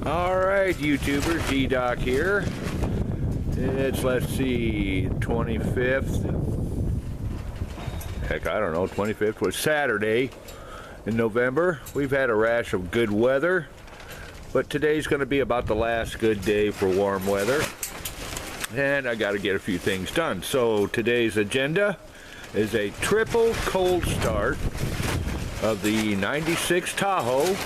Alright, YouTubers, D-Doc here. It's, let's see, 25th. Heck, I don't know, 25th was Saturday in November. We've had a rash of good weather, but today's going to be about the last good day for warm weather. And I got to get a few things done. So today's agenda is a triple cold start of the 96 Tahoe,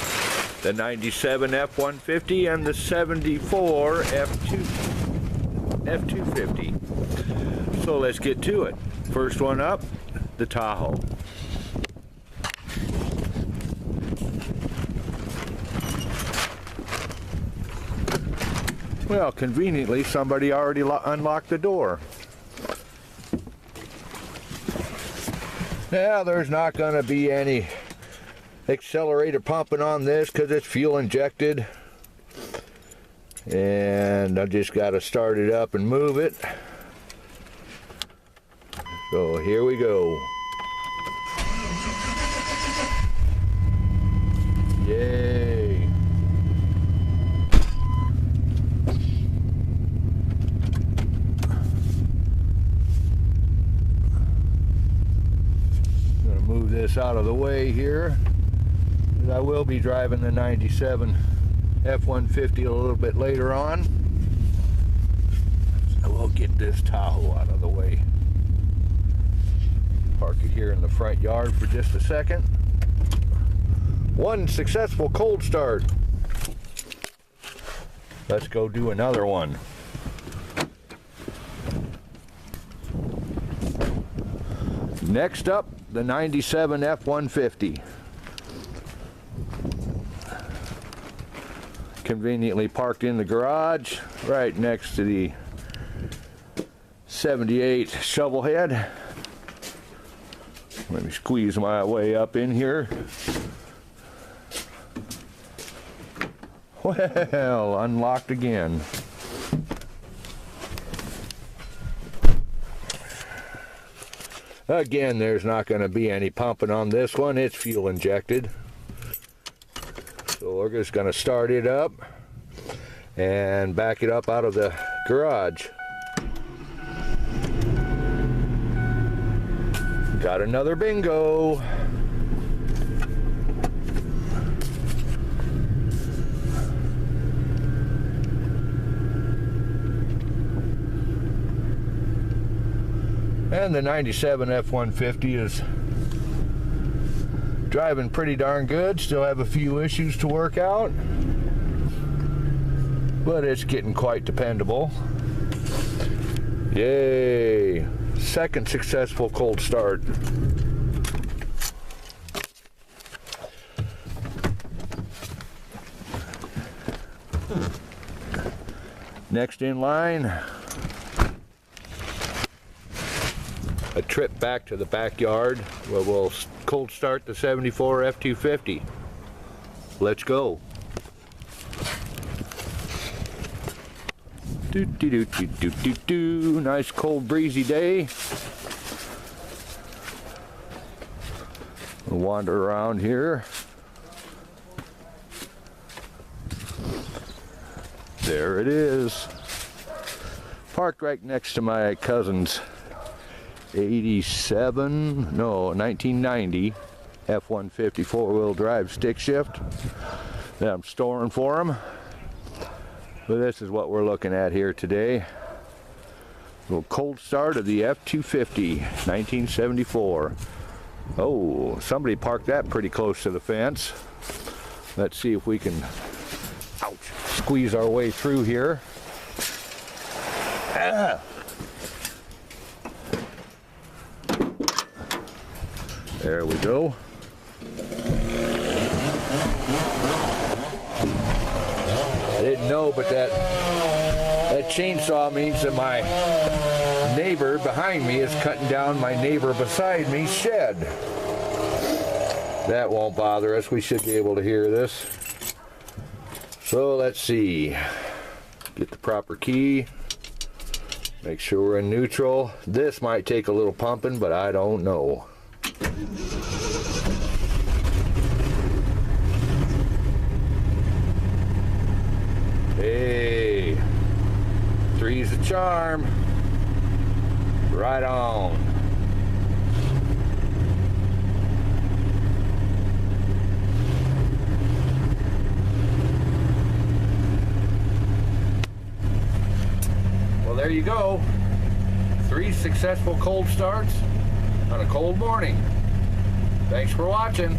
the 97 F150, and the 74 F250. So let's get to it. First one up, the Tahoe. Well, conveniently, somebody already unlocked the door. Now, there's not going to be any accelerator pumping on this because it's fuel injected. And I just got to start it up and move it. So here we go. Yay. Gonna move this out of the way here. I will be driving the 97 F150 a little bit later on. So we'll get this Tahoe out of the way. Park it here in the front yard for just a second. One successful cold start. Let's go do another one. Next up, the 97 F150. Conveniently parked in the garage right next to the 78 shovel head. Let me squeeze my way up in here. Well, unlocked again. Again, there's not going to be any pumping on this one. It's fuel injected. So we're just going to start it up and back it up out of the garage. Got another bingo. And the 97 F150 is driving pretty darn good. Still have a few issues to work out, but it's getting quite dependable. Yay! Second successful cold start. Next in line, a trip back to the backyard where we'll cold start the 74 F250. Let's go. Nice cold breezy day. We'll wander around here. There it is. Parked right next to my cousin's 1990 F150 four-wheel drive stick shift that I'm storing for him. But this is what we're looking at here today. A little cold start of the F250 1974. Oh, somebody parked that pretty close to the fence. Let's see if we can squeeze our way through here. There we go. I didn't know, but that chainsaw means that my neighbor behind me is cutting down my neighbor beside me's shed. That won't bother us. We should be able to hear this. So let's see. Get the proper key. Make sure we're in neutral. This might take a little pumping, but I don't know. charm. Right on. Well, there you go. 3 successful cold starts on a cold morning. Thanks for watching.